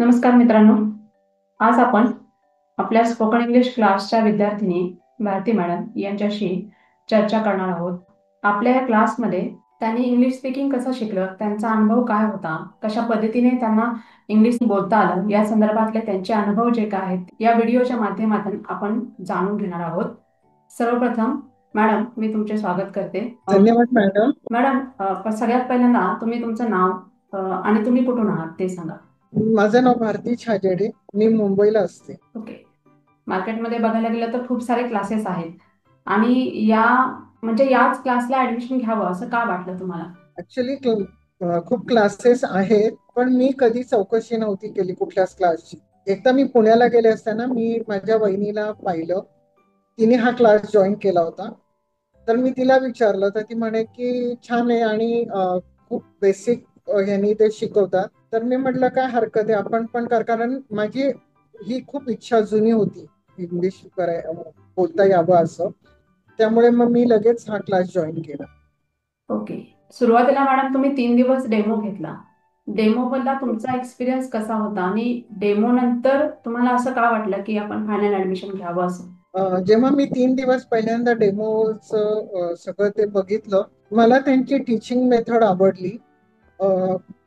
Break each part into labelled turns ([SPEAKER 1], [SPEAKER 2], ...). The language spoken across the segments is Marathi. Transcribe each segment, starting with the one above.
[SPEAKER 1] नमस्कार मित्रांनो. आज आपण आपल्या स्पोकन इंग्लिश क्लासच्या विद्यार्थिनी भारती मॅडम यांच्याशी चर्चा करणार आहोत. आपल्या या क्लासमध्ये त्यांनी इंग्लिश स्पीकिंग कसं शिकलं, त्यांचा अनुभव काय होता, कशा पद्धतीने त्यांना इंग्लिश बोलता आलं, या संदर्भातले त्यांचे अनुभव जे काय आहेत या व्हिडिओच्या माध्यमातून आपण जाणून घेणार आहोत. सर्वप्रथम मॅडम, मी तुमचे स्वागत करते.
[SPEAKER 2] धन्यवाद मॅडम.
[SPEAKER 1] मॅडम, सगळ्यात पहिल्यांदा तुम्ही तुमचं नाव आणि तुम्ही कुठून आहात ते सांगा.
[SPEAKER 2] माझं नाव भारती छाजेडे. मी मुंबईला असते.
[SPEAKER 1] ओके. मार्केटमध्ये बघायला गेलं तर खूप सारे क्लासेस आहेत आणि याच क्लासला ऍडमिशन घ्यावं असं का वाटलं तुम्हाला?
[SPEAKER 2] ऍक्च्युली खूप क्लासेस आहेत, पण मी कधी चौकशी नव्हती केली कुठल्याच क्लासची. एकदा मी पुण्याला गेले असताना मी माझ्या वहिनीला पाहिलं, तिने हा क्लास जॉईन केला होता. तर मी तिला विचारलं तर ती म्हणे की छान आहे आणि खूप बेसिक यांनी ते शिकवतात. तर मी म्हटलं काय हरकत आहे, आपण पण कारण माझी ही खूप इच्छा जुनी होती, इंग्लिश बोलता यावं असं. त्यामुळे मग मी लगेच हा क्लास जॉईन केला.
[SPEAKER 1] ओके. सुरुवातीला मॅडम तुम्ही 3 दिवस डेमो घेतला. डेमो मधला तुमचा एक्सपिरियन्स कसा होता आणि डेमो नंतर तुम्हाला असं का वाटलं की आपण फायनल ऍडमिशन घ्यावं असं?
[SPEAKER 2] जेव्हा मी 3 दिवस पहिल्यांदा डेमोच सगळं ते बघितलं, मला त्यांची टीचिंग मेथड आवडली. अ,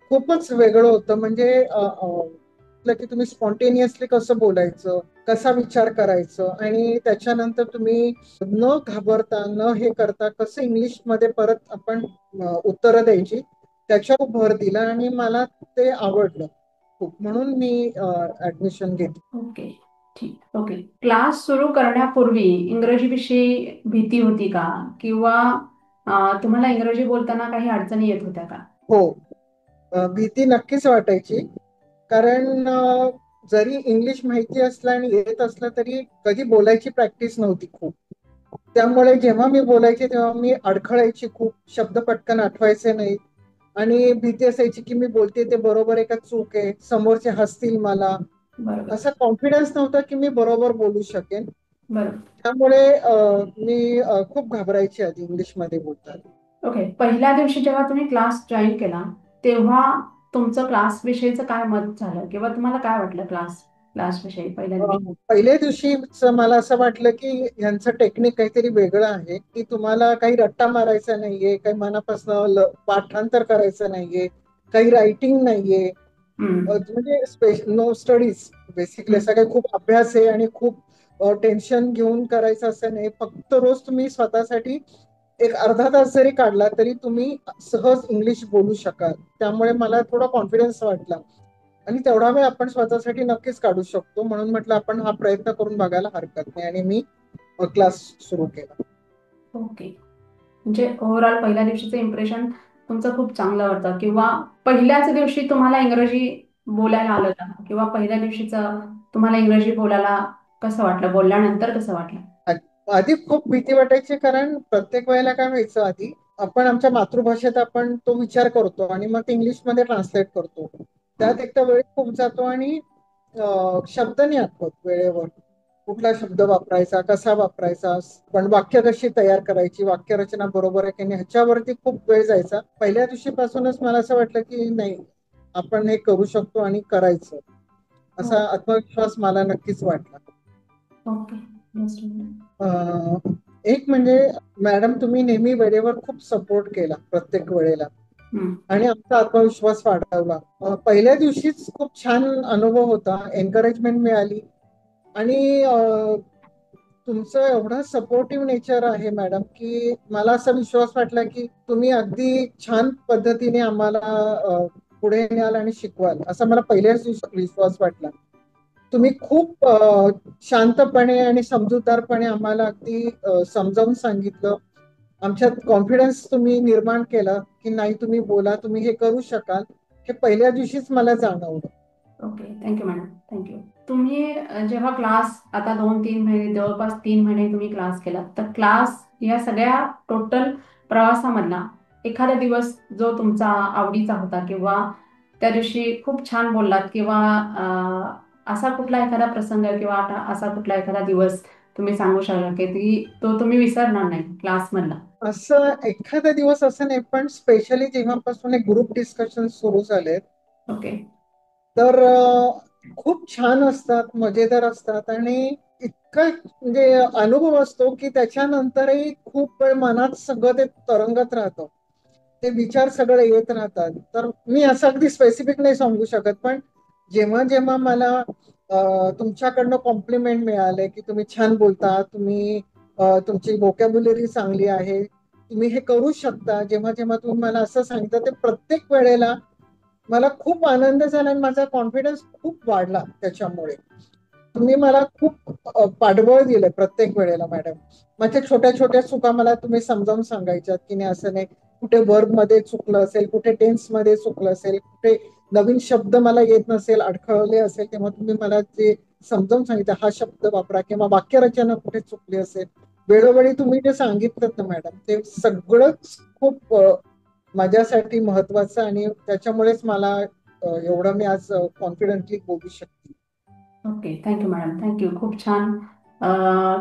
[SPEAKER 2] खूपच वेगळं होतं. म्हणजे म्हटलं की तुम्ही स्पॉन्टेनियसली कसं बोलायचं, कसा विचार करायचं आणि त्याच्यानंतर तुम्ही न घाबरता न हे करता कसं इंग्लिशमध्ये परत आपण उत्तरं द्यायची, त्याच्यावर भर दिला आणि मला ते आवडलं खूप. म्हणून मी ऍडमिशन घेतली.
[SPEAKER 1] ओके. ठीक. ओके. क्लास सुरू करण्यापूर्वी इंग्रजीविषयी भीती होती का, किंवा तुम्हाला इंग्रजी बोलताना काही अडचणी येत होत्या का?
[SPEAKER 2] हो. भीती नक्कीच वाटायची. कारण जरी इंग्लिश माहिती असलं आणि येत असलं तरी कधी बोलायची प्रॅक्टिस नव्हती खूप. त्यामुळे जेव्हा मी बोलायचे तेव्हा मी अडखळायची खूप. शब्द पटकन आठवायचे नाही आणि भीती असायची की मी बोलते ते बरोबर आहे का चूक आहे, समोरचे हसतील मला.
[SPEAKER 1] बरोबर.
[SPEAKER 2] असा कॉन्फिडन्स नव्हता की मी बरोबर बोलू शकेन.
[SPEAKER 1] बरोबर.
[SPEAKER 2] त्यामुळे मी खूप घाबरायची आधी इंग्लिशमध्ये बोलताना.
[SPEAKER 1] ओके. पहिल्या दिवशी जेव्हा तुम्ही क्लास जॉईन केला, तेव्हा तुमचं क्लास विषयीचं काय मत झालं, किंवा तुम्हाला काय वाटलं क्लास क्लास विषयी पहिल्या दिवशी?
[SPEAKER 2] पहिल्या दिवशीच मला असं वाटलं की यांचं टेक्निक काहीतरी वेगळं आहे, की तुम्हाला काही रट्टा मारायचा नाहीये, काही मनापासून पाठांतर करायचं नाहीये, काही रायटिंग नाहीये.
[SPEAKER 1] हम्म.
[SPEAKER 2] म्हणजे नो स्टडीज. बेसिकली
[SPEAKER 1] हम्म.
[SPEAKER 2] असा काही खूप अभ्यास आहे आणि खूप टेन्शन घेऊन करायचं असं नाही. फक्त रोज तुम्ही स्वतःसाठी एक अर्धा तास जरी काढला तरी तुम्ही सहज इंग्लिश बोलू शकाल. त्यामुळे मला थोडा कॉन्फिडन्स वाटला आणि तेवढा वेळ आपण स्वतःसाठी नक्कीच काढू शकतो. म्हणून म्हटलं आपण हा प्रयत्न करून बघायला हरकत नाही आणि मी क्लास सुरू केला.
[SPEAKER 1] ओके. म्हणजे ओव्हरऑल पहिल्या दिवशीचं इम्प्रेशन तुमचं खूप चांगलं होतं, किंवा पहिल्याच दिवशी तुम्हाला इंग्रजी बोलायला आलं का, किंवा पहिल्या दिवशीचं तुम्हाला इंग्रजी बोलायला कसं वाटलं, बोलल्यानंतर कसं वाटलं?
[SPEAKER 2] आधी खूप भीती वाटायची, कारण प्रत्येक वेळेला काय व्हायचं, आधी आपण आमच्या मातृभाषेत आपण तो विचार करतो आणि मग ते इंग्लिशमध्ये ट्रान्सलेट करतो. त्यात
[SPEAKER 1] हम्म.
[SPEAKER 2] एक तर वेळ खूप जातो आणि शब्द नाही आठवत वेळेवर. कुठला शब्द वापरायचा, कसा वापरायचा, पण वाक्य कशी तयार करायची, वाक्यरचना बरोबर आहे की नाही, ह्याच्यावरती खूप वेळ जायचा. पहिल्या दिवशीपासूनच मला असं वाटलं की नाही, आपण हे करू शकतो आणि करायचं,
[SPEAKER 1] हो.
[SPEAKER 2] असा आत्मविश्वास मला नक्कीच वाटला.
[SPEAKER 1] ओके. Just a minute.
[SPEAKER 2] एक म्हणजे मॅडम, तुम्ही नेहमी वेळेवर खूप सपोर्ट केला प्रत्येक वेळेला
[SPEAKER 1] हम्म.
[SPEAKER 2] आणि आमचा आत्मविश्वास वाढवला. पहिल्या दिवशीच खूप छान अनुभव होता, एनकरेजमेंट मिळाली आणि तुमचं एवढं सपोर्टिव्ह नेचर आहे मॅडम, की मला असा विश्वास वाटला की तुम्ही अगदी छान पद्धतीने आम्हाला पुढे न्याल आणि शिकवाल, असा मला पहिल्याच दिवशी विश्वास वाटला. तुम्ही खूप शांतपणे आणि समजूतदारपणे आम्हाला अगदी समजावून सांगितलं. आमच्यात कॉन्फिडन्स तुम्ही निर्माण केला की नाही, तुम्ही बोला, तुम्ही हे करू शकाल. हे पहिल्या दिवशीच मला जाणवलं.
[SPEAKER 1] ओके. Thank you madam. थँक्यू. तुम्ही जेव्हा क्लास आता 2-3 महिने, जवळपास 3 महिने तुम्ही क्लास केला, तर क्लास या सगळ्या टोटल प्रवासामधला एखादा दिवस जो तुमचा आवडीचा होता, किंवा त्या दिवशी खूप छान बोललात, किंवा असा कुठला एखादा प्रसंग, किंवा असा कुठला एखादा दिवस तुम्ही सांगू शकता की तो तुम्ही विसरणार नाही क्लासमधला?
[SPEAKER 2] असं एखादा दिवस असं नाही, पण स्पेशली जेव्हापासून एक ग्रुप डिस्कशन सुरू झाले,
[SPEAKER 1] ओके.
[SPEAKER 2] तर खूप छान असतात, मजेदार असतात आणि इतका म्हणजे अनुभव असतो की त्याच्यानंतरही खूप वेळ मनात सगळं ते तरंगत राहतं. ते विचार सगळे येत राहतात. तर मी असं अगदी स्पेसिफिक नाही सांगू शकत, पण जेव्हा जेव्हा मला तुमच्याकडनं कॉम्प्लिमेंट मिळाले की तुम्ही छान बोलता, तुम्ही तुमची व्होकॅब्युलरी चांगली आहे, तुम्ही हे करू शकता, जेव्हा जेव्हा तुम्ही मला असं सांगितलं, ते प्रत्येक वेळेला मला खूप आनंद झाला आणि माझा कॉन्फिडन्स खूप वाढला त्याच्यामुळे. तुम्ही मला खूप पाठबळ दिलं प्रत्येक वेळेला मॅडम. माझ्या छोट्या छोट्या चुका मला तुम्ही समजावून सांगायच्यात की नाही असं नाही, कुठे वर्ब मध्ये चुकलं असेल, कुठे टेन्स मध्ये चुकलं असेल, कुठे नवीन शब्द मला येत नसेल, अडखळले असेल, तेव्हा तुम्ही मला ते समजावून सांगितलं, हा शब्द वापरा, किंवा वाक्यरचना कुठे चुकली असेल, वेळोवेळी तुम्ही जे सांगितलं ना मॅडम, ते सगळंच खूप माझ्यासाठी महत्वाचं, आणि त्याच्यामुळेच मला एवढं मी आज कॉन्फिडेंटली बोलू शकते.
[SPEAKER 1] Okay, thank you madam, thank you. खूप छान.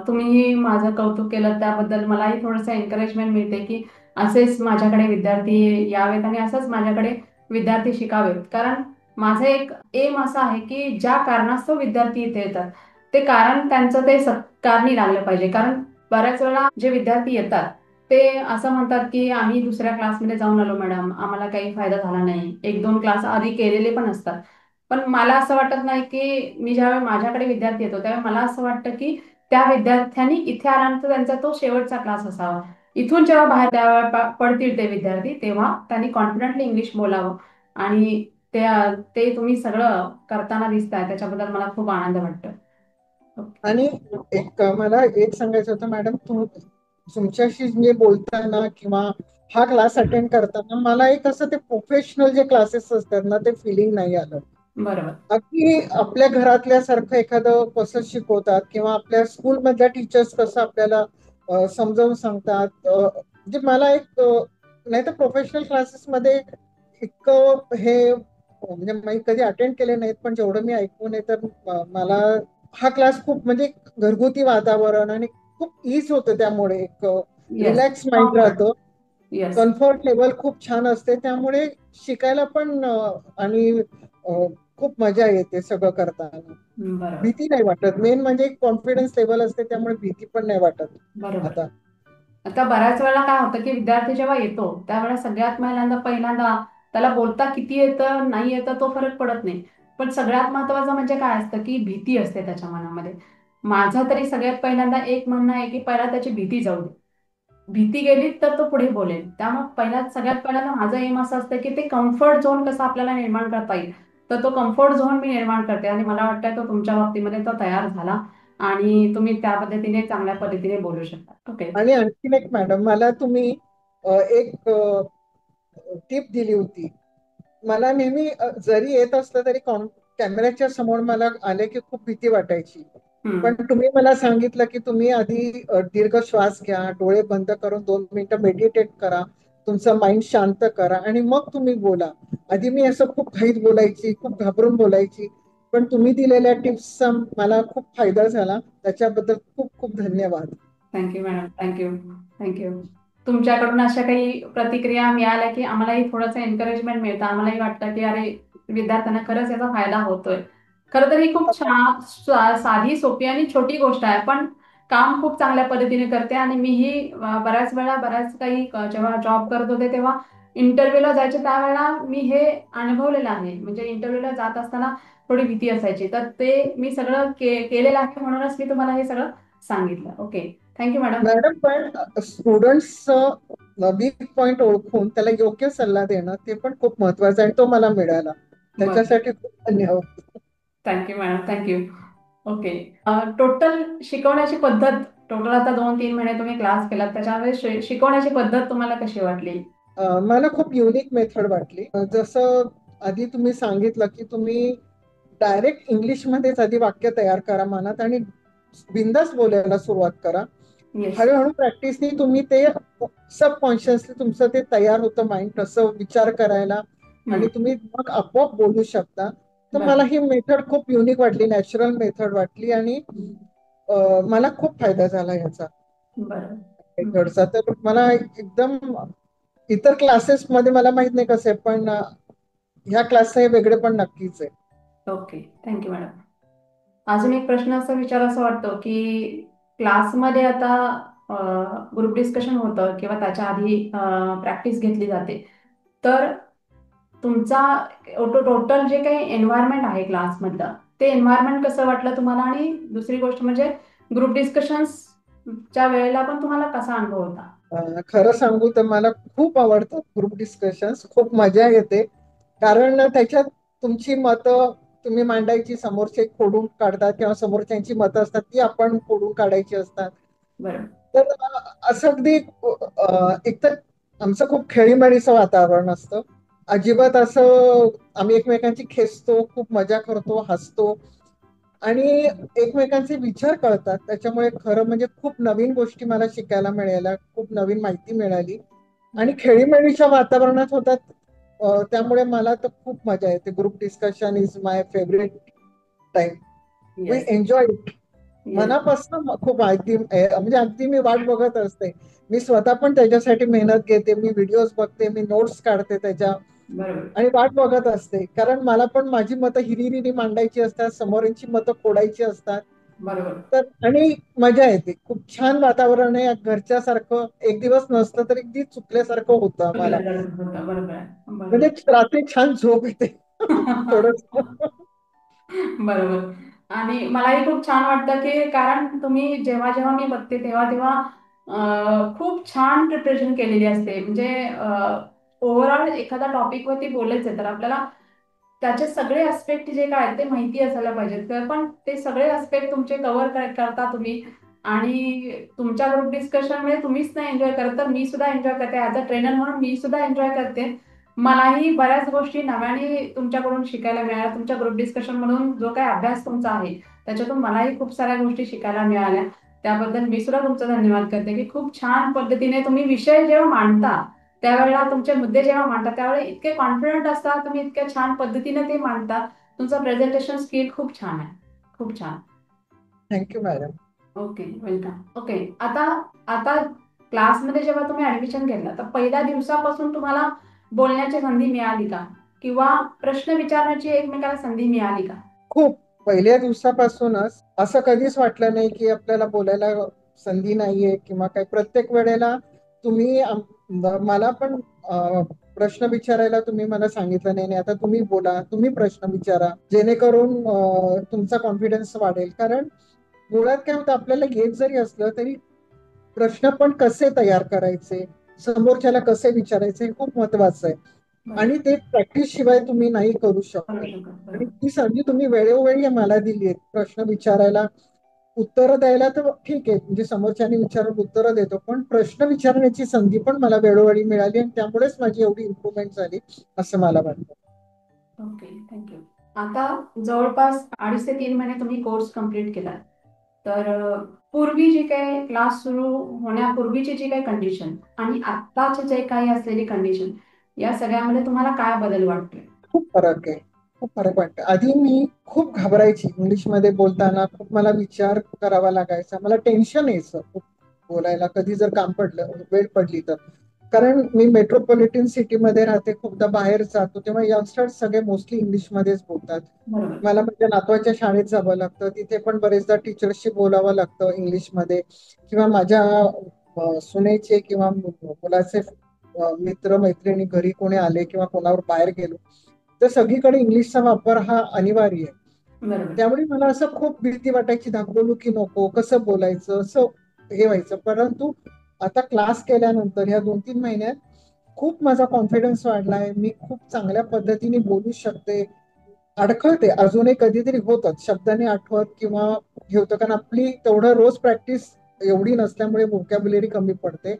[SPEAKER 1] तुम्ही माझं कौतुक केलं त्याबद्दल मलाही थोडंसं एन्करेजमेंट मिळते की असेच माझ्याकडे विद्यार्थी यावेत आणि असंच माझ्याकडे विद्यार्थी शिकावेत. कारण माझं एक एम असं आहे की ज्या कारणास्तव विद्यार्थी इथे येतात ते कारण त्यांचं ते सत्कारणी लागलं पाहिजे. कारण बऱ्याच वेळा जे विद्यार्थी येतात ते असं म्हणतात की आम्ही दुसऱ्या क्लासमध्ये जाऊन आलो मॅडम, आम्हाला काही फायदा झाला नाही. एक दोन क्लास आधी केलेले पण असतात. पण मला असं वाटत नाही की मी ज्यावेळी माझ्याकडे विद्यार्थी येतो त्यावेळी मला असं वाटतं की त्या विद्यार्थ्यांनी इथे आल्यानंतर त्यांचा तो शेवटचा क्लास असावा. इथून जेव्हा बाहेर पडतील ते विद्यार्थी तेव्हा त्यांनी कॉन्फिडंटली इंग्लिश बोलावं. आणि ते ते तुम्ही सगळं करताना दिसताय त्याच्याबद्दल मला खूप आनंद वाटतो. ओके.
[SPEAKER 2] आणि एक मला एक सांगायचं होतं मॅडम, तुमच्याशी जे बोलताना किंवा हा क्लास अटेंड करताना मला एक असं ते प्रोफेशनल जे क्लासेस असतात ना, ते फिलिंग नाही आलं.
[SPEAKER 1] बरोबर.
[SPEAKER 2] अगदी आपल्या घरातल्यासारखं एखादं कसं शिकवतात, किंवा आपल्या स्कूलमधल्या टीचर्स कसं आपल्याला समजावून सांगतात, म्हणजे मला एक नाही तर प्रोफेशनल क्लासेसमध्ये इतकं हे म्हणजे मी कधी अटेंड केले नाहीत, पण जेवढं मी ऐकून आहे तर मला हा क्लास खूप म्हणजे घरगुती वातावरण आणि खूप ईज होतं, त्यामुळे एक
[SPEAKER 1] येस.
[SPEAKER 2] Relax mind
[SPEAKER 1] comfort.
[SPEAKER 2] राहतं,
[SPEAKER 1] येस.
[SPEAKER 2] कम्फर्ट लेवल खूप छान असते, त्यामुळे शिकायला पण आणि खूप मजा येते सगळं करताना.
[SPEAKER 1] बरोबर.
[SPEAKER 2] भीती नाही वाटत, मेन म्हणजे कॉन्फिडन्स लेवल असते, त्यामुळे भीती पण नाही वाटत
[SPEAKER 1] बरोबर.
[SPEAKER 2] आता.
[SPEAKER 1] आता बऱ्याच वेळेला काय होतं की विद्यार्थी जेव्हा येतो त्यावेळेला सगळ्यात पहिल्यांदा त्याला बोलता किती येतं नाही येतं तो फरक पडत नाही. पण सगळ्यात महत्वाचं म्हणजे काय असतं की भीती असते त्याच्या मनामध्ये. माझं तरी सगळ्यात पहिल्यांदा एक म्हणणं आहे की पहिला त्याची भीती जाऊ दे. भीती गेली तर तो पुढे बोलेल. त्यामुळे सगळ्यात पहिल्यांदा माझं एम असं असतं की ते कम्फर्ट झोन कसं आपल्याला निर्माण करता येईल. तर तो कम्फर्ट झोन मी निर्माण करते आणि मला वाटतं तो तुमच्या बाबतीमध्ये तो तयार झाला आणि तुम्ही त्या पद्धतीने चांगल्या पद्धतीने बोलू शकता. ओके.
[SPEAKER 2] आणि आणखीन एक मॅडम, मला तुम्ही एक टिप दिली होती. मला नेहमी जरी येत असलं तरी कॅमेऱ्याच्या समोर मला आले की खूप भीती वाटायची. पण
[SPEAKER 1] हम्म.
[SPEAKER 2] तुम्ही मला सांगितलं की तुम्ही आधी दीर्घ श्वास घ्या, डोळे बंद करून 2 मिनिटं मेडिटेट करा, तुमचं माइंड शांत करा आणि मग तुम्ही बोला. आधी मी असं खूप घाईत बोलायची, खूप घाबरून बोलायची, पण तुम्ही दिलेल्या टिप्सचा मला खूप फायदा झाला. त्याच्याबद्दल खूप खूप धन्यवाद.
[SPEAKER 1] Thank you madam, thank you. थँक्यू. तुमच्याकडून अशा काही प्रतिक्रिया मिळाल्या की आम्हालाही थोडंसं एनकरेजमेंट मिळतं. आम्हालाही वाटतं की अरे विद्यार्थ्यांना खरंच याचा फायदा होतोय. खरं तर ही खूप छान साधी सोपी आणि छोटी गोष्ट आहे पण काम खूप चांगल्या पद्धतीने करते. आणि मीही बऱ्याच वेळा बऱ्याच काही जेव्हा जॉब करत होते तेव्हा इंटरव्ह्यूला जायचे त्यावेळेला मी हे अनुभवलेलं आहे. म्हणजे इंटरव्ह्यूला जात असताना थोडी भीती असायची तर ते मी सगळं केलेलं आहे म्हणूनच मी तुम्हाला हे सगळं सांगितलं. ओके. Thank you madam.
[SPEAKER 2] मॅडम, पण स्टुडंट्सचं वीक पॉइंट ओळखून त्याला योग्य सल्ला देणं, ते पण खूप महत्वाचं आहे, आणि तो मला मिळाला.
[SPEAKER 1] बरं.
[SPEAKER 2] त्याच्यासाठी खूप धन्यवाद.
[SPEAKER 1] Thank you madam, thank you. Okay. Total शिकवण्याची पद्धत, टोटल आता 2-3 महिने तुम्ही क्लास केलात त्याच्यामध्ये शिकवण्याची पद्धत तुम्हाला कशी वाटली?
[SPEAKER 2] मला खूप युनिक मेथड वाटली. जसं आधी तुम्ही सांगितलं की तुम्ही डायरेक्ट इंग्लिशमध्येच आधी वाक्य तयार करा मनात, आणि बिंदास बोलायला सुरुवात करा.
[SPEAKER 1] येस.
[SPEAKER 2] हळूहळू प्रॅक्टिसनी तुम्ही ते सबकॉन्शियसली तुमचं ते तयार होतं माइंड तसं विचार करायला, आणि तुम्ही मग आपोआप बोलू शकता. तर मला
[SPEAKER 1] बरं.
[SPEAKER 2] ही मेथड खूप युनिक वाटली, नॅचरल मेथड वाटली, आणि मला खूप फायदा झाला ह्याचा
[SPEAKER 1] बरं.
[SPEAKER 2] मेथडचा. तर मला एकदम इतर क्लासेस मध्ये मला माहित नाही कसं आहे, पण ह्या क्लासचं हे वेगळे पण नक्कीच आहे.
[SPEAKER 1] Okay, thank you madam. अजून एक प्रश्न असा विचारायचा वाटतो की क्लासमध्ये आता ग्रुप डिस्कशन होतं किंवा त्याच्या आधी प्रॅक्टिस घेतली जाते, तर तुमचा टोटल जे काही एन्व्हायरमेंट आहे क्लासमधलं, ते एन्व्हायरमेंट कसं वाटलं तुम्हाला? आणि दुसरी गोष्ट म्हणजे ग्रुप डिस्कशन्सच्या वेळेला पण तुम्हाला कसा अनुभव होता?
[SPEAKER 2] खरं सांगू तर मला खूप आवडतात ग्रुप डिस्कशन्स, खूप मजा येते. कारण त्याच्यात तुमची मतं तुम्ही मांडायची, समोरचे खोडून काढतात किंवा समोरच्यांची मतं असतात ती आपण खोडून काढायची असतात.
[SPEAKER 1] बरं.
[SPEAKER 2] तर असं अगदी एकतर आमचं खूप खेळीमेळीचं वातावरण असतं. अजिबात असं आम्ही एकमेकांची खेचतो, खूप मजा करतो, हसतो आणि एकमेकांचे विचार कळतात. त्याच्यामुळे खरं म्हणजे खूप नवीन गोष्टी मला शिकायला मिळाल्या, खूप नवीन माहिती मिळाली आणि
[SPEAKER 1] बरं.
[SPEAKER 2] खेळीमेळीच्या वातावरणात होतात. त्यामुळे मला तर खूप मजा येते. Group discussion is my favourite time. We
[SPEAKER 1] yes.
[SPEAKER 2] Enjoy it.
[SPEAKER 1] Yes.
[SPEAKER 2] मनापासून खूप अगदी म्हणजे अगदी मी वाट बघत असते. मी स्वतः पण त्याच्यासाठी मेहनत घेते. मी व्हिडिओज बघते, मी नोट्स काढते त्याच्या
[SPEAKER 1] बरोबर.
[SPEAKER 2] आणि वाट बघत असते. कारण मला पण माझी मतं हिरिरीने मांडायची असतात, समोरची मतं फोडायची असतात.
[SPEAKER 1] बरोबर.
[SPEAKER 2] तर आणि मजा येते. खूप छान वातावरण आहे. घरच्यासारखं एक दिवस नसतं तर अगदी चुकल्यासारखं होतं आम्हाला.
[SPEAKER 1] होतं. बरोबर आहे.
[SPEAKER 2] म्हणजे
[SPEAKER 1] बरोबर.
[SPEAKER 2] रात्री छान झोप येते. थोडंस.
[SPEAKER 1] बरोबर. आणि मलाही खूप छान वाटतं की कारण तुम्ही जेव्हा जेव्हा मी बघते तेव्हा तेव्हा खूप छान प्रिपरेशन केलेली असते. म्हणजे ओव्हरऑल एखाद्या टॉपिकवरती बोलायचं तर आपल्याला त्याचे सगळे अस्पेक्ट जे काय आहेत ते माहिती असायला पाहिजेत. तर पण ते सगळे अस्पेक्ट तुमचे कव्हर करता तुम्ही. आणि तुमच्या ग्रुप डिस्कशनमध्ये तुम्हीच नाही एन्जॉय करत, तर मी सुद्धा एन्जॉय करते. ॲज अ ट्रेनर म्हणून मी सुद्धा एन्जॉय करते. मलाही बऱ्याच गोष्टी नव्याने तुमच्याकडून शिकायला मिळाल्या. तुमच्या ग्रुप डिस्कशन मधून जो काही अभ्यास तुमचा आहे त्याच्यातून मलाही खूप साऱ्या गोष्टी शिकायला मिळाल्या. त्याबद्दल मी सुद्धा तुमचा धन्यवाद करते की खूप छान पद्धतीने तुम्ही विषय जेव्हा मांडता त्यावेळेला, तुमचे मुद्दे जेव्हा मांडता त्यावेळेला इतके कॉन्फिडंट असता, तुम्ही इतक्या छान पद्धतीने ते मांडता. तुमचं प्रेझेंटेशन स्किल खूप छान आहे. खूप छान.
[SPEAKER 2] Thank you madam.
[SPEAKER 1] Okay, welcome. Okay. आता आता क्लासमध्ये जेव्हा तुम्ही ऍडमिशन घेतलं तर पहिल्या दिवसापासून तुम्हाला बोलण्याची संधी मिळाली का? किंवा प्रश्न विचारण्याची एकमेकाला संधी मिळाली का?
[SPEAKER 2] खूप पहिल्या दिवसापासूनच असं कधीच वाटलं नाही की आपल्याला बोलायला संधी नाहीये किंवा काय. प्रत्येक वेळेला तुम्ही मला पण प्रश्न विचारायला तुम्ही मला सांगितलं नाही, नाही आता तुम्ही बोला, तुम्ही प्रश्न विचारा, जेणेकरून तुमचा कॉन्फिडन्स वाढेल. कारण मुळात काय होतं, आपल्याला येत जरी असलं तरी प्रश्न पण कसे तयार करायचे, समोरच्याला कसे विचारायचे हे खूप महत्वाचं आहे. आणि
[SPEAKER 1] बरोबर.
[SPEAKER 2] ते प्रॅक्टिस शिवाय तुम्ही नाही करू
[SPEAKER 1] करू
[SPEAKER 2] शकत.
[SPEAKER 1] शकत.
[SPEAKER 2] आणि
[SPEAKER 1] बरोबर.
[SPEAKER 2] ती संधी तुम्ही वेळोवेळी मला दिली आहे प्रश्न विचारायला. उत्तरं द्यायला तर ठीक आहे, म्हणजे समोरच्याने विचारून उत्तरं देतो, पण प्रश्न विचारण्याची संधी पण मला वेळोवेळी मिळाली आणि त्यामुळेच माझी एवढी इम्प्रुव्हमेंट झाली असं मला वाटतं.
[SPEAKER 1] Okay, thank you. आता जवळपास 2.5 ते 3 महिने तुम्ही कोर्स कम्प्लीट केला. तर पूर्वी जी काही क्लास सुरू होण्यापूर्वीची जी काही कंडिशन आणि आत्ताचे जे काही असलेली कंडिशन, या सगळ्यामध्ये तुम्हाला काय बदल वाटतोय?
[SPEAKER 2] खूप फरक आहे. खूप फरक वाटतं. आधी मी खूप घाबरायची इंग्लिशमध्ये बोलताना. खूप मला विचार करावा लागायचा. मला टेन्शन यायचं खूप बोलायला, कधी जर काम पडलं, वेळ पडली तर. कारण मी मेट्रोपॉलिटन सिटीमध्ये राहते, खूपदा बाहेर जातो तेव्हा यंगस्टर्स सगळे मोस्टली इंग्लिशमध्येच बोलतात.
[SPEAKER 1] बरोबर.
[SPEAKER 2] मला माझ्या नातवाच्या शाळेत जावं लागतं, तिथे पण बरेचदा टीचर्सशी बोलावं लागतं इंग्लिशमध्ये. किंवा माझ्या सुनेचे किंवा मुलाचे मित्र मैत्रिणी घरी कोणी आले किंवा कोणावर बाहेर गेलो तर सगळीकडे इंग्लिशचा वापर हा अनिवार्य आहे.
[SPEAKER 1] बरोबर.
[SPEAKER 2] त्यामुळे मला असं खूप भीती वाटायची, धाकधुकी की नको, कसं बोलायचं असं हे व्हायचं. परंतु आता क्लास केल्यानंतर ह्या 2-3 महिन्यात खूप माझा कॉन्फिडन्स वाढलाय. मी खूप चांगल्या पद्धतीने बोलू शकते. अडखळते अजूनही, कधीतरी होतच शब्दाने आठवत किंवा हे होतं, कारण आपली तेवढं रोज प्रॅक्टिस एवढी नसल्यामुळे व्होकॅब्युलरी कमी पडते.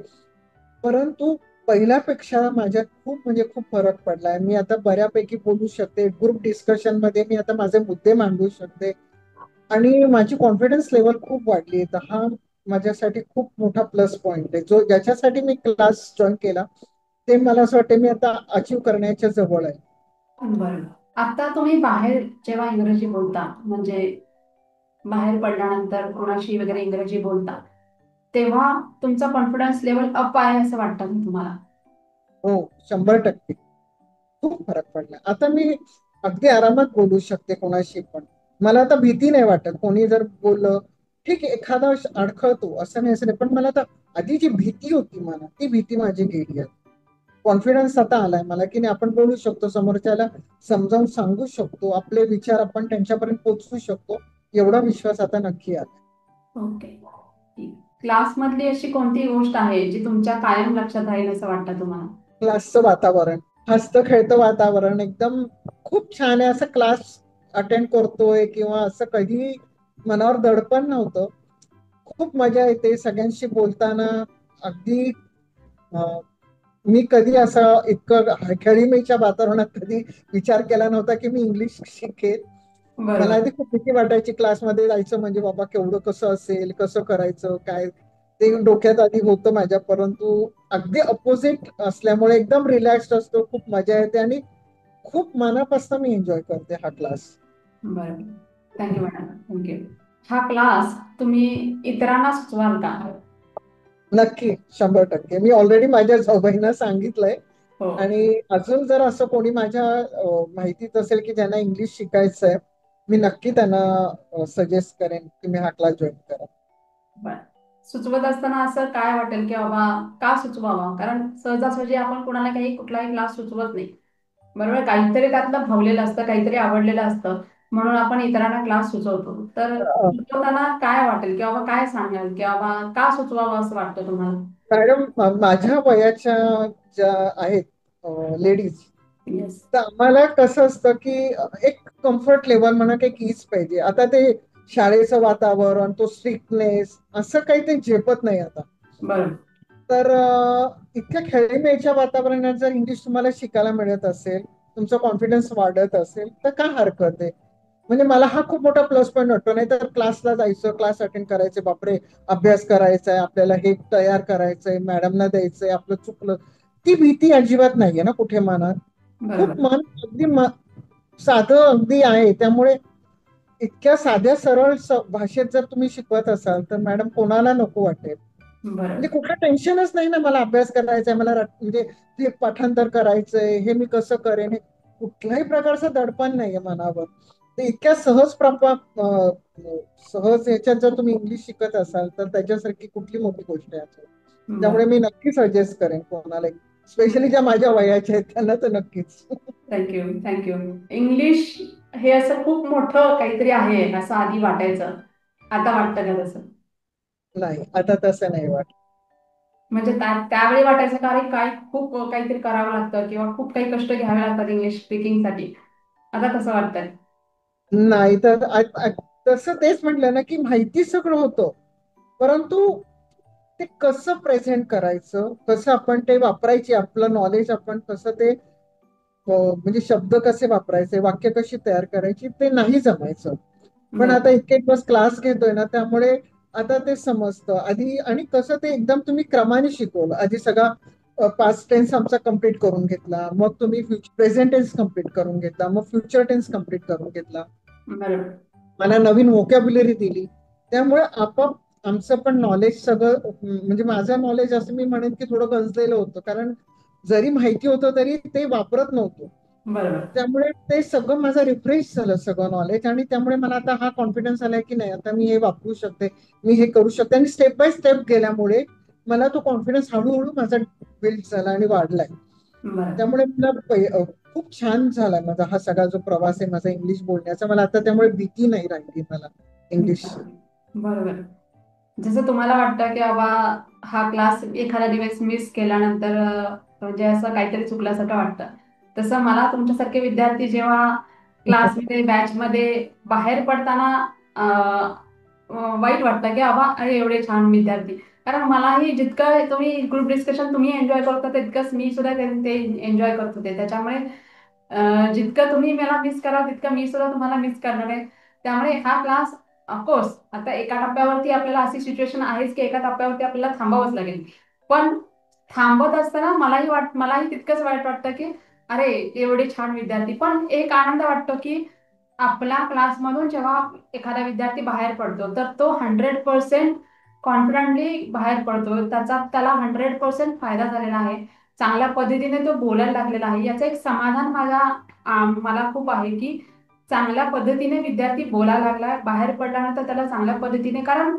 [SPEAKER 2] परंतु पहिल्यापेक्षा माझ्यात खूप म्हणजे खूप फरक पडलाय. मी आता बऱ्यापैकी बोलू शकते. ग्रुप डिस्कशन मध्ये मी आता माझे मुद्दे मांडू शकते आणि माझी कॉन्फिडन्स लेवल खूप वाढली आहे. तर हा माझ्यासाठी खूप मोठा प्लस पॉइंट आहे, जो ज्याच्यासाठी मी क्लास जॉईन केला. ते मला असं वाटतं मी आता अचीव करण्याच्या जवळ आहे.
[SPEAKER 1] बरोबर. आता तुम्ही बाहेर जेव्हा इंग्रजी बोलता, म्हणजे बाहेर पडल्यानंतर कोणाशी वगैरे इंग्रजी बोलता, तेव्हा तुमचा कॉन्फिडन्स लेवल अप आहे असं वाटतं का तुम्हाला?
[SPEAKER 2] हो, 100% खूप फरक पडला. आता मी अगदी आरामात बोलू शकते कोणाशी पण. मला आता भीती नाही वाटत. कोणी जर बोललं, ठीक आहे, एखादा अडखळतो असं नाही, असं नाही, पण मला आता आधी जी भीती होती मला, ती भीती माझी गेली आहे. कॉन्फिडन्स आता आलाय मला, की नाही, आपण बोलू शकतो, समोरच्याला समजावून सांगू शकतो, आपले विचार आपण त्यांच्यापर्यंत पोहोचवू शकतो. एवढा विश्वास आता नक्की आला.
[SPEAKER 1] ओके. क्लास मधली अशी कोणती गोष्ट आहे जी तुमच्या कायम लक्षात राहील असं वाटतं तुम्हाला?
[SPEAKER 2] क्लासचं वातावरण, हसतं खेळतं वातावरण एकदम खूप छान आहे. असं क्लास अटेंड करतोय किंवा असं कधी मनावर दडपण नव्हतं. खूप मजा येते सगळ्यांशी बोलताना. अगदी अं, मी कधी असं इतकं खेळीमेळीच्या वातावरणात कधी विचार केला नव्हता की मी इंग्लिश शिकेल. मला
[SPEAKER 1] बरोबर.
[SPEAKER 2] आधी खूप भीती वाटायची क्लासमध्ये जायचं म्हणजे, बाबा केवढं कसं असेल, कसं करायचं काय, ते डोक्यात आधी होतं माझ्या. परंतु अगदी अपोजिट असल्यामुळे एकदम रिलॅक्स्ड असतो, खूप मजा येते आणि खूप मनापासून मी एन्जॉय करते हा क्लास.
[SPEAKER 1] बरोबर. Thank you madam. थँक्यू. हा क्लास तुम्ही इतरांना सुचवाल का?
[SPEAKER 2] नक्की, 100%. मी ऑलरेडी माझ्या जाऊबाईंना सांगितलंय.
[SPEAKER 1] हो.
[SPEAKER 2] आणि अजून जर असं कोणी माझ्या माहितीत असेल की ज्यांना इंग्लिश शिकायचंय, मी नक्की त्यांना सजेस्ट करेन की मी हा क्लास जॉईन करा.
[SPEAKER 1] बर. सुचवत असताना असं काय वाटेल की बाबा का सुचवावा? कारण सहजासहजी आपण कोणाला काही कुठलाही क्लास सुचवत नाही. बरोबर, काहीतरी त्यातलं भावलेलं असतं, काहीतरी आवडलेलं असतं, म्हणून आपण इतरांना क्लास सुचवतो. तर सुचवताना काय वाटेल की बाबा काय सांगाल की बाबा का सुचवावं असं वाटतं तुम्हाला?
[SPEAKER 2] मॅडम, माझ्या वयाच्या ज्या आहेत लेडीज,
[SPEAKER 1] येस.
[SPEAKER 2] तर आम्हाला कसं असतं की एक कम्फर्ट लेवल म्हणा, एक ईज पाहिजे. आता ते शाळेचं वातावरण, तो स्ट्रिक्टनेस, असं काही ते झेपत नाही आता.
[SPEAKER 1] बरोबर.
[SPEAKER 2] तर इतक्या खेळीमेळीच्या वातावरणात जर इंग्लिश तुम्हाला शिकायला मिळत असेल, तुमचा कॉन्फिडन्स वाढत असेल, तर काय हरकत आहे. म्हणजे मला हा खूप मोठा प्लस पॉईंट वाटतो. नाही तर क्लासला जायचं, क्लास अटेंड करायचे, बापरे, अभ्यास करायचा आहे आपल्याला, हे तयार करायचंय, मॅडमना द्यायचंय, आपलं चुकलं, ती भीती अजिबात नाहीये ना कुठे मनात. खूप
[SPEAKER 1] बरोबर.
[SPEAKER 2] मन अगदी साधं अगदी आहे. त्यामुळे इतक्या साध्या सरळ भाषेत जर तुम्ही शिकवत असाल तर मॅडम कोणाला नको वाटेल. म्हणजे
[SPEAKER 1] बरोबर.
[SPEAKER 2] कुठलं टेन्शनच नाही ना, मला अभ्यास करायचा आहे, मला म्हणजे ते पाठांतर करायचंय, हे मी कसं करेन, हे कुठल्याही प्रकारचं दडपण नाहीये मनावर. ते इतक्या सहज ह्याच्यात जर तुम्ही इंग्लिश शिकत असाल तर त्याच्यासारखी कुठली मोठी गोष्ट आहे असेल. त्यामुळे
[SPEAKER 1] बरोबर.
[SPEAKER 2] मी नक्की सजेस्ट करेन कोणाला, स्पेशली ज्या माझ्या वयाच्या आहेत त्यांना तर नक्कीच.
[SPEAKER 1] थँक्यू. थँक्यू. इंग्लिश हे असं खूप मोठं काहीतरी आहे असं आधी वाटायचं. आता वाटतं का तसं?
[SPEAKER 2] नाही, आता तसं नाही वाटत.
[SPEAKER 1] म्हणजे त्यावेळी वाटायचं का अरे काय खूप काहीतरी करावं लागतं किंवा खूप काही कष्ट घ्यावे लागतात इंग्लिश स्पीकिंगसाठी. आता कसं वाटतंय?
[SPEAKER 2] नाही तर तसं तेच म्हटलं ना की माहिती सगळं होतं, परंतु ते कसं प्रेझेंट करायचं, कसं आपण ते वापरायचे, आपलं नॉलेज आपण कसं ते म्हणजे शब्द कसे वापरायचे, वाक्य कशी तयार करायची, ते नाही जमायचं. पण
[SPEAKER 1] बरोबर.
[SPEAKER 2] आता इतके दिवस क्लास घेतोय ना, त्यामुळे आता ते समजतं आधी. आणि कसं ते एकदम तुम्ही क्रमाने शिकवलं. आधी सगळा पास्ट टेन्स आमचा कम्प्लीट करून घेतला, मग तुम्ही प्रेझेंट टेन्स कम्प्लीट करून घेतला, मग फ्युचर टेन्स कम्प्लीट करून घेतला,
[SPEAKER 1] बरोबर.
[SPEAKER 2] मला नवीन व्होकॅब्युलरी दिली. त्यामुळे आपोआप आमचं पण नॉलेज सगळं म्हणजे माझं नॉलेज असं मी म्हणेन की थोडं गंजलेलं होतं, कारण जरी माहिती होतं तरी ते वापरत नव्हतो.
[SPEAKER 1] बरोबर.
[SPEAKER 2] त्यामुळे ते सगळं माझं रिफ्रेश झालं सगळं नॉलेज, आणि त्यामुळे मला आता हा कॉन्फिडन्स आलाय की नाही, आता मी हे वापरू शकते, मी हे करू शकते. आणि स्टेप बाय स्टेप गेल्यामुळे मला तो कॉन्फिडन्स हळूहळू माझा बिल्ड झाला आणि वाढलाय.
[SPEAKER 1] बरोबर.
[SPEAKER 2] त्यामुळे मला खूप छान झालाय माझा हा सगळा जो प्रवास आहे माझा इंग्लिश बोलण्याचा. मला आता त्यामुळे भीती नाही राहिली मला इंग्लिशची.
[SPEAKER 1] बरोबर. जसं तुम्हाला वाटतं की बाबा हा क्लास एखादा दिवस मिस केल्यानंतर म्हणजे असं काहीतरी चुकल्यासारखं वाटतं, तसं मला तुमच्यासारखे विद्यार्थी जेव्हा क्लासमध्ये बॅचमध्ये बाहेर पडताना वाईट वाटतं की बाबा अरे एवढे छान विद्यार्थी. कारण मलाही जितकं तुम्ही ग्रुप डिस्कशन तुम्ही एन्जॉय करता तितकंच मी सुद्धा ते एन्जॉय करत होते. त्याच्यामुळे जितकं तुम्ही मला मिस कराल तितकं मी सुद्धा तुम्हाला मिस करणार आहे. त्यामुळे हा क्लास ऑफकोर्स आता एका टप्प्यावरती आपल्याला अशी सिच्युएशन आहेच की एका टप्प्यावरती आपल्याला थांबावंच लागेल. पण थांबत असताना मलाही तितकंच वाईट वाटतं की अरे एवढे छान विद्यार्थी. पण एक आनंद वाटतो की आपल्या क्लासमधून जेव्हा एखादा विद्यार्थी बाहेर पडतो तर तो 100% कॉन्फिडंटली बाहेर पडतो. त्याला 100% फायदा झालेला आहे. चांगल्या पद्धतीने तो बोलायला लागलेला आहे, याचं एक समाधान मला खूप आहे की चांगल्या पद्धतीने विद्यार्थी बोलायला लागलाय. बाहेर पडल्यानंतर त्याला चांगल्या पद्धतीने, कारण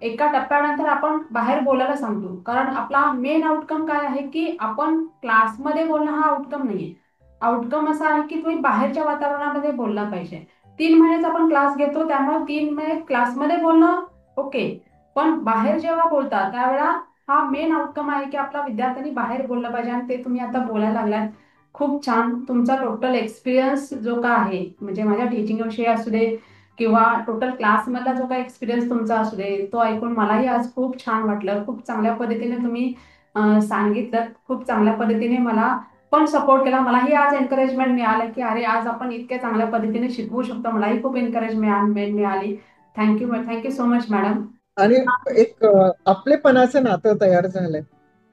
[SPEAKER 1] एका टप्प्यानंतर आपण बाहेर बोलायला सांगतो, कारण आपला मेन आउटकम काय आहे की आपण क्लासमध्ये बोलणं हा आउटकम नाहीये. आउटकम असा आहे की तुम्ही बाहेरच्या वातावरणामध्ये बोलला पाहिजे. 3 महिनेच आपण क्लास घेतो, त्यामुळे 3 महिने क्लासमध्ये बोलणं ओके, पण बाहेर जेव्हा बोलता त्यावेळेला हा मेन आउटकम आहे की आपल्या विद्यार्थ्यांनी बाहेर बोललं पाहिजे, आणि ते तुम्ही आता बोलायला लागलात. खूप छान. तुमचा टोटल एक्सपिरियन्स जो का आहे, म्हणजे माझ्या टीचिंग विषयी असू दे किंवा टोटल क्लासमधला जो काही एक्सपिरियन्स तुमचा असू दे, तो ऐकून मलाही आज खूप छान वाटलं. खूप चांगल्या पद्धतीने तुम्ही सांगितलं. खूप चांगल्या पद्धतीने मला पण सपोर्ट केला. मलाही आज एनकरेजमेंट मिळालं की अरे, आज आपण इतक्या चांगल्या पद्धतीने शिकवू शकतो. मलाही खूप एनकरेजमेंट मिळाली. Thank you, thank you so much madam.
[SPEAKER 2] आणि एक आपलेपणाचं नातं तयार झालंय.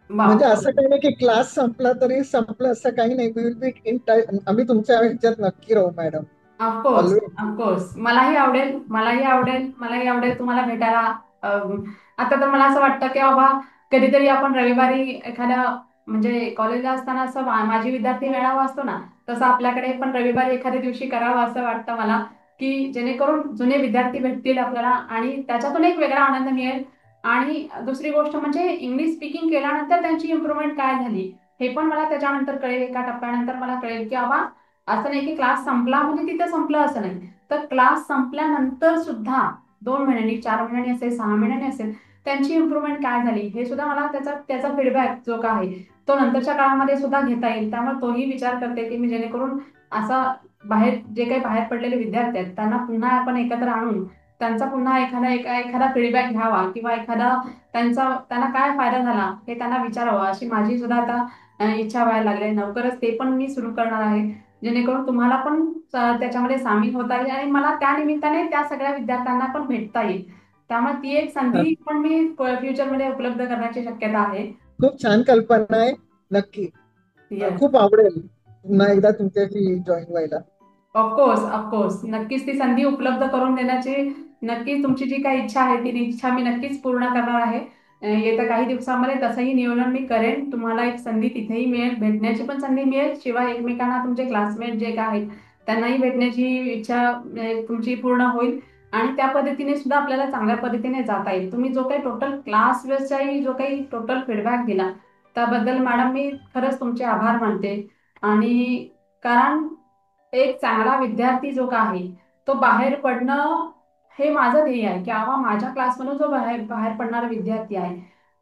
[SPEAKER 2] म्हणजे
[SPEAKER 1] वाव.
[SPEAKER 2] असं काही नाही की क्लास संपला तरी संपलं, असं काही नाही. We will be in touch. आम्ही तुमच्या ह्याच्यात नक्की राहू मॅडम.
[SPEAKER 1] Of course,
[SPEAKER 2] always.
[SPEAKER 1] ऑफकोर्स. मलाही आवडेल, मलाही आवडेल, मलाही आवडेल तुम्हाला भेटायला. आता तर मला असं वाटतं की बाबा, कधीतरी आपण रविवारी एखाद्या, म्हणजे कॉलेजला असताना असं माझी विद्यार्थी मेळावा असतो ना, तसं आपल्याकडे पण रविवारी एखाद्या दिवशी करावं असं वाटतं मला, की जेणेकरून जुने विद्यार्थी भेटतील आपल्याला आणि त्याच्यातून एक वेगळा आनंद मिळेल. आणि दुसरी गोष्ट म्हणजे इंग्लिश स्पीकिंग केल्यानंतर त्यांची इम्प्रूव्हमेंट काय झाली हे पण मला त्याच्यानंतर कळेल. एका टप्प्यानंतर मला कळेल की बाबा, असं नाही की क्लास संपला म्हणजे तिथे संपलं असं नाही, तर क्लास संपल्यानंतर सुद्धा 2 महिन्यांनी, 4 महिन्यांनी असेल, 6 महिन्यांनी असेल, त्यांची इम्प्रूव्हमेंट काय झाली हे सुद्धा मला त्याचा त्याचा फीडबॅक जो काय आहे तो नंतरच्या काळामध्ये सुद्धा घेता येईल. त्यामुळे तोही विचार करते की मी जेणेकरून असा बाहेर जे काही बाहेर पडलेले विद्यार्थी आहेत त्यांना पुन्हा आपण एकत्र आणून त्यांचा पुन्हा एखादा फीडबॅक घ्यावा, किंवा त्यांना काय फायदा झाला हे त्यांना विचारावं, अशी माझी सुद्धा आता इच्छा व्हायला लागली. लवकरच ते पण मी सुरू करणार आहे, जेणेकरून तुम्हाला पण त्याच्यामध्ये सामील होता येईल आणि मला त्या निमित्ताने त्या सगळ्या विद्यार्थ्यांना पण भेटता येईल. त्यामुळे ती एक संधी पण मी फ्युचरमध्ये उपलब्ध करण्याची शक्यता आहे.
[SPEAKER 2] खूप छान कल्पना आहे. नक्की.
[SPEAKER 1] येस.
[SPEAKER 2] खूप आवडेल पुन्हा एकदा तुमच्याशी जॉईन व्हायला.
[SPEAKER 1] Of course, of course. नक्कीच ती संधी उपलब्ध करून देण्याची, नक्कीच तुमची जी काही इच्छा आहे ती इच्छा मी नक्कीच पूर्ण करणार आहे. येत्या काही दिवसामध्ये तसंही नियोजन मी करेन. तुम्हाला एक संधी तिथेही मिळेल, भेटण्याची पण संधी मिळेल, शिवाय एकमेकांना तुमचे क्लासमेट जे काय आहेत त्यांनाही भेटण्याची इच्छा तुमची पूर्ण होईल. आणि त्या पद्धतीने सुद्धा आपल्याला चांगल्या पद्धतीने जाता येईल. तुम्ही जो काही टोटल क्लास व्यवसायी जो काही टोटल फीडबॅक दिला त्याबद्दल मॅडम मी खरंच तुमचे आभार मानते. आणि कारण एक चांगला विद्यार्थी जो का आहे तो बाहेर पडणं हे माझं ध्येय आहे, की बाबा माझ्या क्लासमधून जो बाहेर बाहेर पडणारा विद्यार्थी आहे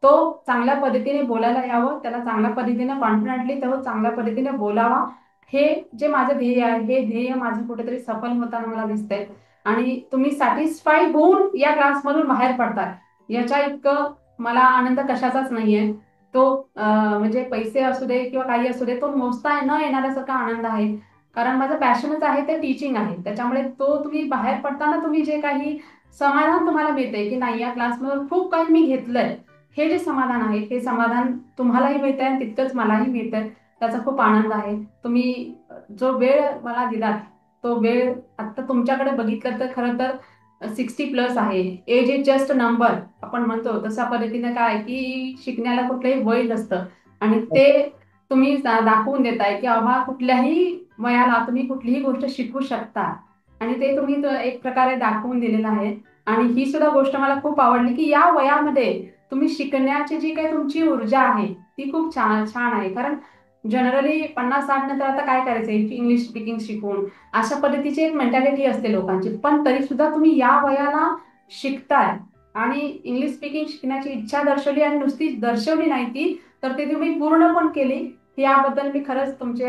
[SPEAKER 1] तो चांगल्या पद्धतीने बोलायला यावं, त्याला चांगल्या पद्धतीने कॉन्फिडेंटली तो चांगल्या पद्धतीने बोलावा. हे जे माझं ध्येय आहे, हे ध्येय माझं कुठेतरी सफल होताना मला दिसतंय. आणि तुम्ही सॅटिस्फाय होऊन या क्लासमधून बाहेर पडताय, याच्या इतकं मला आनंद कशाचाच नाहीये. तो म्हणजे पैसे असू दे किंवा काही असू दे, तो मोजता न येणाऱ्यासारखा आनंद आहे. कारण माझं पॅशनच आहे ते टीचिंग आहे, त्याच्यामुळे तो तुम्ही बाहेर पडताना तुम्ही जे काही समाधान तुम्हाला मिळते की नाही या क्लासमध्ये खूप काही मी घेतलंय, हे जे समाधान आहे हे समाधान तुम्हालाही मिळतंय आणि तितकंच मलाही मिळतंय. त्याचा खूप आनंद आहे. तुम्ही जो वेळ मला दिलात तो वेळ आता तुमच्याकडे बघितलं तर खरं तर 60+ आहे. एज इज जस्ट नंबर आपण म्हणतो तशा पद्धतीने काय की शिकण्याला कुठलंही वय नसतं. आणि ते तुम्ही दाखवून देताय की बाबा कुठल्याही वयाला तुम्ही कुठलीही गोष्ट शिकू शकता. आणि ते तुम्ही एक प्रकारे दाखवून दिलेलं आहे. आणि ही सुद्धा गोष्ट मला खूप आवडली की या वयामध्ये तुम्ही शिकण्याची जी काही तुमची ऊर्जा आहे ती खूप छान छान आहे. कारण जनरली 50-60 नंतर आता काय करायचंय इंग्लिश स्पीकिंग शिकून, अशा पद्धतीची एक मेंटॅलिटी असते लोकांची, पण तरी सुद्धा तुम्ही या वयाला शिकताय आणि इंग्लिश स्पीकिंग शिकण्याची इच्छा दर्शवली, आणि नुसती दर्शवली नाही ती, तर ते तुम्ही पूर्ण पण केली. याबद्दल मी खरंच तुमचे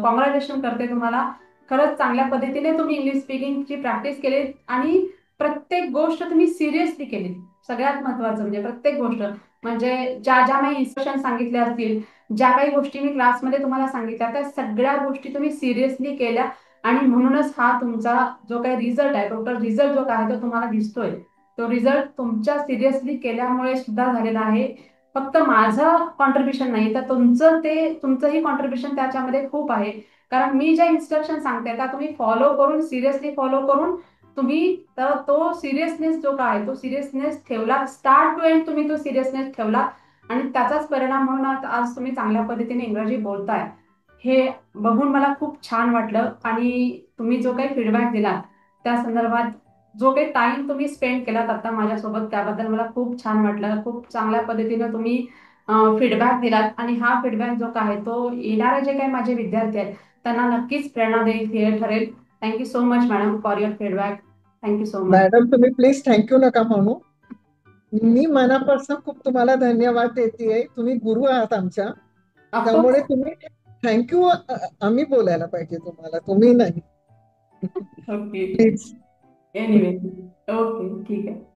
[SPEAKER 1] कॉंग्रॅच्युलेशन करते तुम्हाला. खरंच चांगल्या पद्धतीने तुम्ही इंग्लिश स्पीकिंगची प्रॅक्टिस केली आणि प्रत्येक गोष्ट तुम्ही सिरियसली केली. सगळ्यात महत्वाचं म्हणजे प्रत्येक गोष्ट, म्हणजे ज्या ज्या काही इन्स्ट्रक्शन सांगितले असतील, ज्या काही गोष्टी मी क्लासमध्ये तुम्हाला सांगितल्या, त्या सगळ्या गोष्टी तुम्ही सिरियसली केल्या. आणि म्हणूनच हा तुमचा जो काही रिझल्ट आहे, टोटल रिझल्ट जो काय तो तुम्हाला दिसतोय, तो रिझल्ट तुमच्या सिरियसली केल्यामुळे सुद्धा झालेला आहे. फक्त माझं कॉन्ट्रीब्युशन नाही तर तुमचंही कॉन्ट्रीब्युशन त्याच्यामध्ये खूप आहे. कारण मी ज्या इन्स्ट्रक्शन सांगते त्या तुम्ही फॉलो करून, सिरियसली फॉलो करून तुम्ही तो सिरियसनेस जो काय तो सिरियसनेस ठेवला, स्टार्ट टू एंड तुम्ही तो सिरियसनेस ठेवला. आणि त्याचाच परिणाम म्हणून आज तुम्ही चांगल्या पद्धतीने इंग्रजी बोलताय, हे बघून मला खूप छान वाटलं. आणि तुम्ही जो काही फीडबॅक दिलात त्या संदर्भात, जो काही टाइम तुम्ही स्पेंड केलात आता माझ्यासोबत, त्याबद्दल मला खूप छान वाटलं. खूप चांगल्या पद्धतीने तुम्ही फीडबॅक दिलात, आणि हा फीडबॅक जो काय आहे तो येणारे जे काही माझे विद्यार्थी आहेत त्यांना नक्कीच प्रेरणा देईल, हे ठरेल. Thank you so much madam for your feedback. Thank you so much.
[SPEAKER 2] Madam तुम्ही प्लीज थँक्यू नका म्हणू. मी मनापासून खूप तुम्हाला धन्यवाद देते. तुम्ही गुरु आहात आमच्या. त्यामुळे
[SPEAKER 1] ऑफकोर्स.
[SPEAKER 2] तुम्ही थँक्यू आम्ही बोलायला पाहिजे तुम्हाला, तुम्ही नाही.
[SPEAKER 1] ओके.
[SPEAKER 2] प्लीज.
[SPEAKER 1] एनिवे. ओके, ठीक आहे.